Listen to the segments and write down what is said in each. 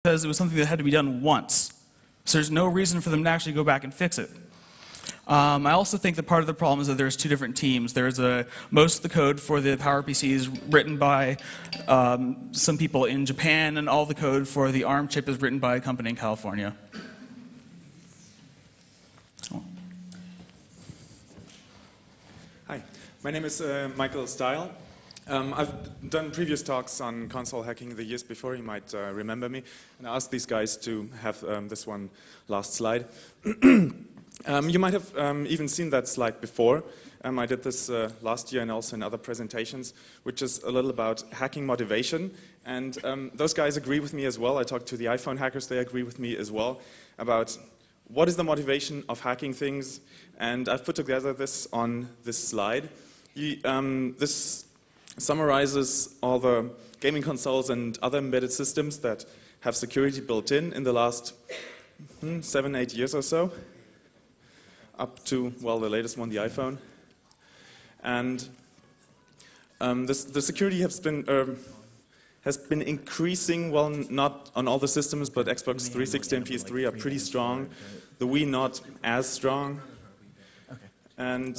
because it was something that had to be done once. So there's no reason for them to actually go back and fix it. I also think that part of the problem is that there's two different teams. There's most of the code for the PowerPC is written by some people in Japan, and all the code for the ARM chip is written by a company in California. Hi, my name is Michael Style. I've done previous talks on console hacking the years before, you might remember me, and I asked these guys to have this one last slide. You might have even seen that slide before. I did this last year and also in other presentations, which is a little about hacking motivation. And those guys agree with me as well. I talked to the iPhone hackers, they agree with me as well about what is the motivation of hacking things. And I've put together this on this slide. This summarizes all the gaming consoles and other embedded systems that have security built in the last 7-8 years or so, up to, well, the latest one, the iPhone. And the security has been increasing, well, not on all the systems, but Xbox 360 and PS3 are pretty strong. The Wii not as strong. And,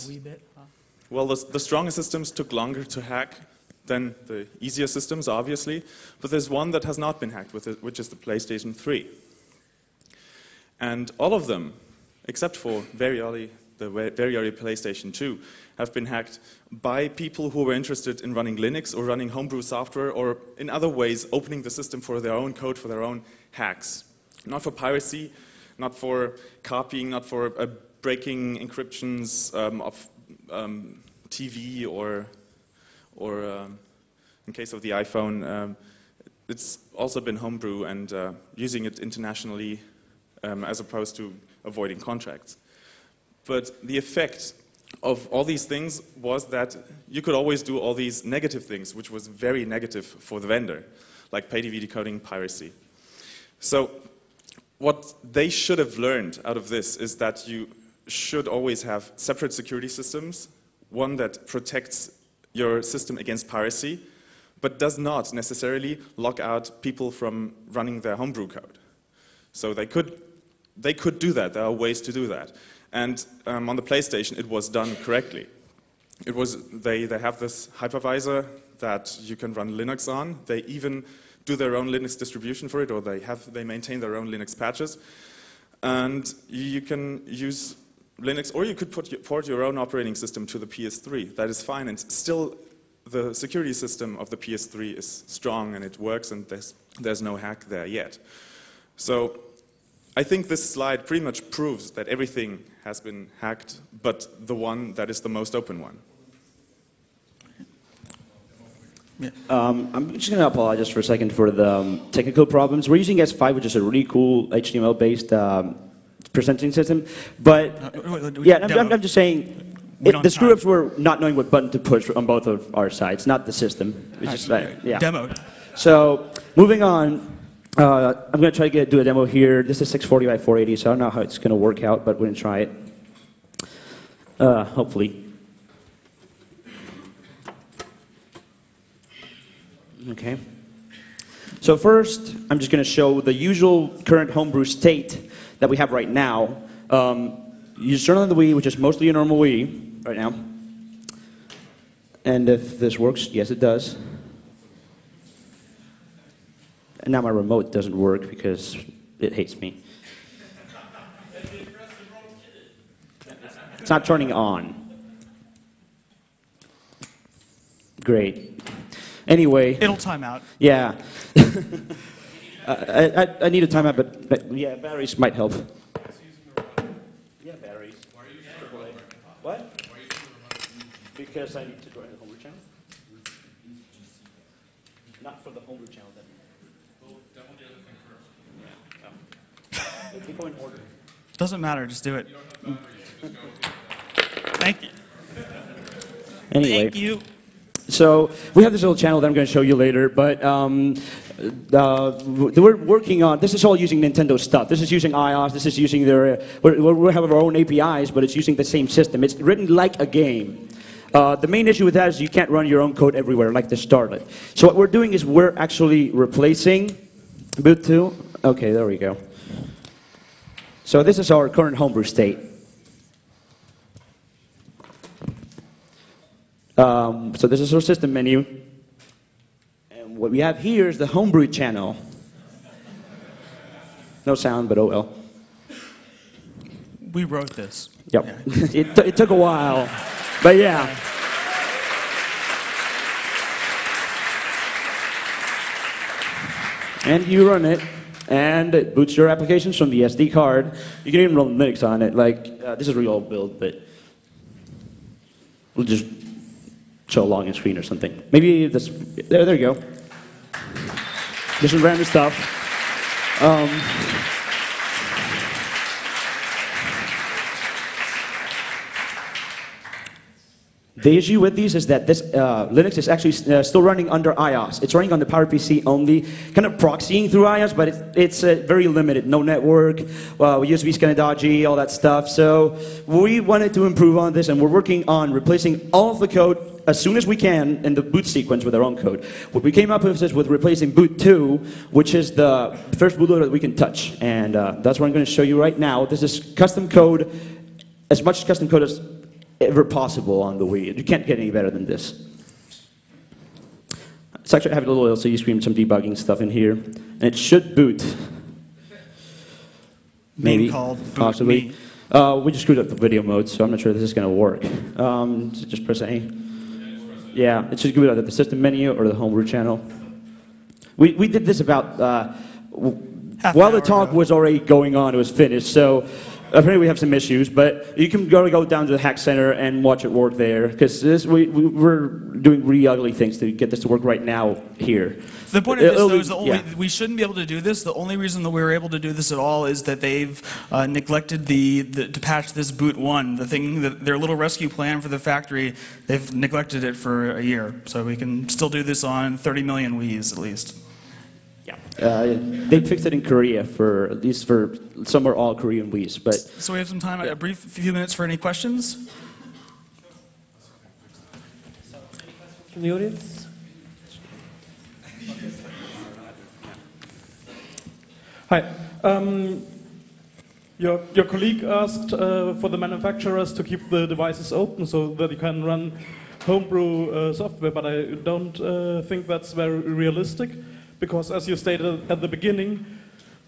well, the stronger systems took longer to hack than the easier systems, obviously. But there's one that has not been hacked, which is the PlayStation 3. And all of them, except for the very early PlayStation 2, have been hacked by people who were interested in running Linux or running homebrew software or in other ways opening the system for their own code, for their own hacks. Not for piracy, not for copying, not for breaking encryptions of TV or in case of the iPhone, it's also been homebrew and using it internationally as opposed to avoiding contracts. But the effect of all these things was that you could always do all these negative things, which was very negative for the vendor, like pay TV decoding, piracy. So what they should have learned out of this is that you should always have separate security systems, one that protects your system against piracy, but does not necessarily lock out people from running their homebrew code. So they could do that. There are ways to do that. And on the PlayStation, it was done correctly. They have this hypervisor that you can run Linux on. They even do their own Linux distribution for it, or they maintain their own Linux patches. And you can use Linux, or you could port your own operating system to the PS3. That is fine, and still the security system of the PS3 is strong and it works, and there's no hack there yet. So I think this slide pretty much proves that everything has been hacked, but the one that is the most open one. Yeah. I'm just going to apologize for a second for the technical problems. We're using S5, which is a really cool HTML-based presenting system, but yeah, I'm just saying the screw-ups were not knowing what button to push on both of our sides, not the system. It's just yeah. Demoed. So moving on. I'm going to try to do a demo here. This is 640 by 480, so I don't know how it's going to work out, but we're going to try it. Hopefully. Okay. So first, I'm just going to show the usual current homebrew state that we have right now. You turn on the Wii, which is mostly a normal Wii right now. And if this works, yes, it does. And now my remote doesn't work because it hates me. It's not turning on. Great. Anyway. It'll time out. Yeah. I need a timeout, but yeah, batteries might help. Yeah, batteries. What? Because I need to join the homebrew channel. Not for the homebrew channel, then. Go in order. Doesn't matter, just do it. Thank you. Anyway. Thank you. So we have this little channel that I'm going to show you later, but we're working on, this is all using Nintendo stuff. This is using iOS, this is using their, we have our own APIs, but it's using the same system. It's written like a game. The main issue with that is you can't run your own code everywhere, like the Starlet. So what we're doing is we're actually replacing Boot 2? Okay, there we go. So this is our current homebrew state. So this is our system menu. And what we have here is the homebrew channel. No sound, but oh well. We wrote this. Yep. Yeah. It took a while, but yeah. And you run it, and it boots your applications from the SD card. You can even run Linux on it. Like, this is a real old build, but we'll just show a login screen or something. Maybe this, there you go. Just some random stuff. The issue with these is that this Linux is actually still running under IOS. It's running on the PowerPC only, kind of proxying through IOS, but it's very limited. No network, USB is kind of dodgy, all that stuff. So we wanted to improve on this, and we're working on replacing all of the code as soon as we can in the boot sequence with our own code. What we came up with is with replacing boot 2, which is the first bootloader that we can touch. And that's what I'm going to show you right now. This is custom code, as much custom code as ever possible on the Wii. You can't get any better than this. So actually I have a little LCD screen, some debugging stuff in here, and it should boot. Maybe, Called boot possibly. me. We just screwed up the video mode, so I'm not sure this is going to work. So just press A. Yeah, it should boot either the system menu or the homebrew channel. We did this about, while the talk was already going on, it was finished, so apparently we have some issues, but you can go down to the Hack Center and watch it work there, because we're doing really ugly things to get this to work right now here. The point of this, though, is the only, we shouldn't be able to do this. The only reason that we were able to do this at all is that they've neglected to patch this boot 1, the thing that their little rescue plan for the factory. They've neglected it for a year, so we can still do this on 30 million Wii's at least. They fixed it in Korea at least for some or all Korean Wii's, but. So we have some time, a brief few minutes for any questions. From the audience? Hi. Your colleague asked for the manufacturers to keep the devices open so that you can run homebrew software, but I don't think that's very realistic, because as you stated at the beginning,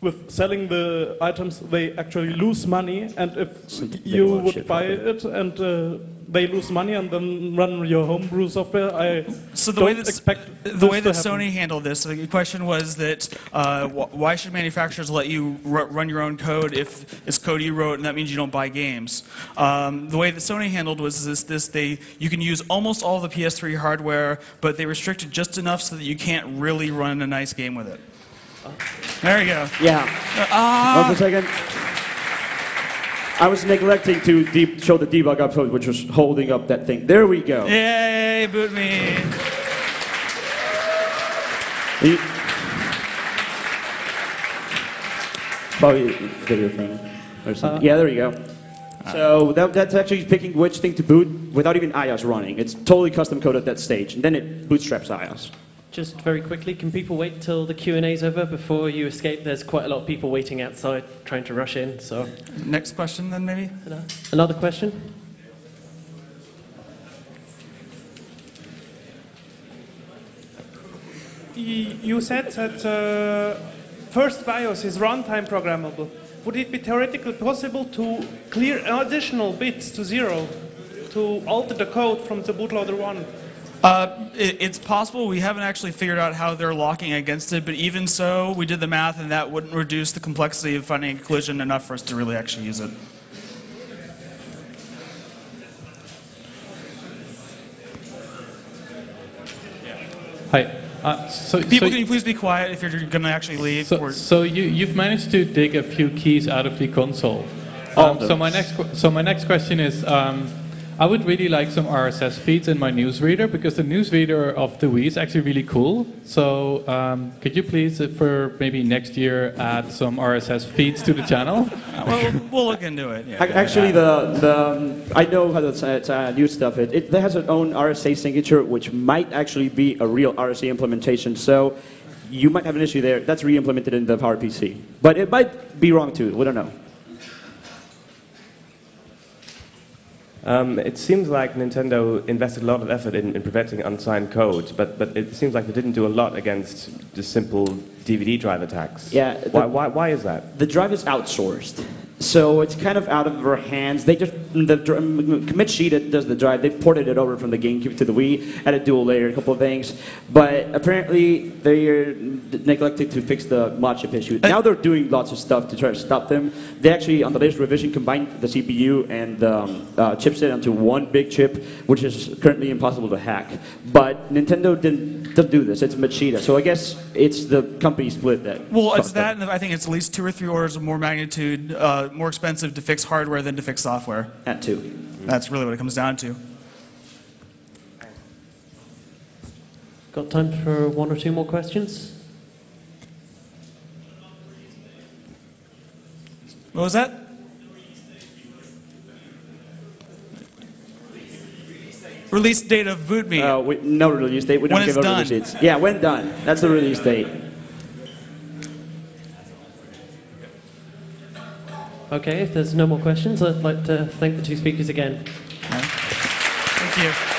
with selling the items, they actually lose money, and if you would buy it and they lose money and then run your homebrew software, the way that Sony handled this, the question was that why should manufacturers let you run your own code if it's code you wrote and that means you don't buy games? The way that Sony handled was you can use almost all the PS3 hardware, but they restricted just enough so that you can't really run a nice game with it. There you go. Yeah. One second. I was neglecting to show the debug output, which was holding up that thing. There we go. Yay, boot me. Probably video thing or something. Yeah, there you go. So that's actually picking which thing to boot without even iOS running. It's totally custom code at that stage, and then it bootstraps iOS. Just very quickly, can people wait till the Q&A's over before you escape? There's quite a lot of people waiting outside trying to rush in, so. Next question then, maybe? Another question? You said that first BIOS is runtime programmable. Would it be theoretically possible to clear additional bits to 0 to alter the code from the bootloader 1? It's possible. We haven't actually figured out how they're locking against it, but even so, we did the math, and that wouldn't reduce the complexity of finding a collision enough for us to really actually use it. Hi. People, can you please be quiet if you're going to actually leave? So you've managed to dig a few keys out of the console. So my next question is, I would really like some RSS feeds in my newsreader, because the newsreader of the Wii is actually really cool. So could you please, for maybe next year, add some RSS feeds to the channel? Well, we'll look into it. Yeah. Actually, I know how to use stuff. It has its own RSA signature, which might actually be a real RSA implementation. So you might have an issue there. That's re-implemented in the PowerPC. But it might be wrong too. We don't know. It seems like Nintendo invested a lot of effort in preventing unsigned code, but it seems like they didn't do a lot against just simple DVD drive attacks. Yeah. Why is that? The drive is outsourced. So it's kind of out of our hands. They just, the commit sheet that does the drive, they ported it over from the GameCube to the Wii, added dual layer, a couple of things. But apparently they neglected to fix the mod chip issue. Now they're doing lots of stuff to try to stop them. They actually, on the latest revision, combined the CPU and the chipset onto one big chip, which is currently impossible to hack. But Nintendo didn't do this. It's Machida. So I guess it's the company split that. Well, it's that, and I think it's at least 2 or 3 orders of more magnitude more expensive to fix hardware than to fix software. That too. That's really what it comes down to. Got time for 1 or 2 more questions? What was that? Release date of BootMe. No release date. We don't When give it's out done. release dates. Yeah, when done. That's the release date. Okay, if there's no more questions, I'd like to thank the 2 speakers again. Thank you.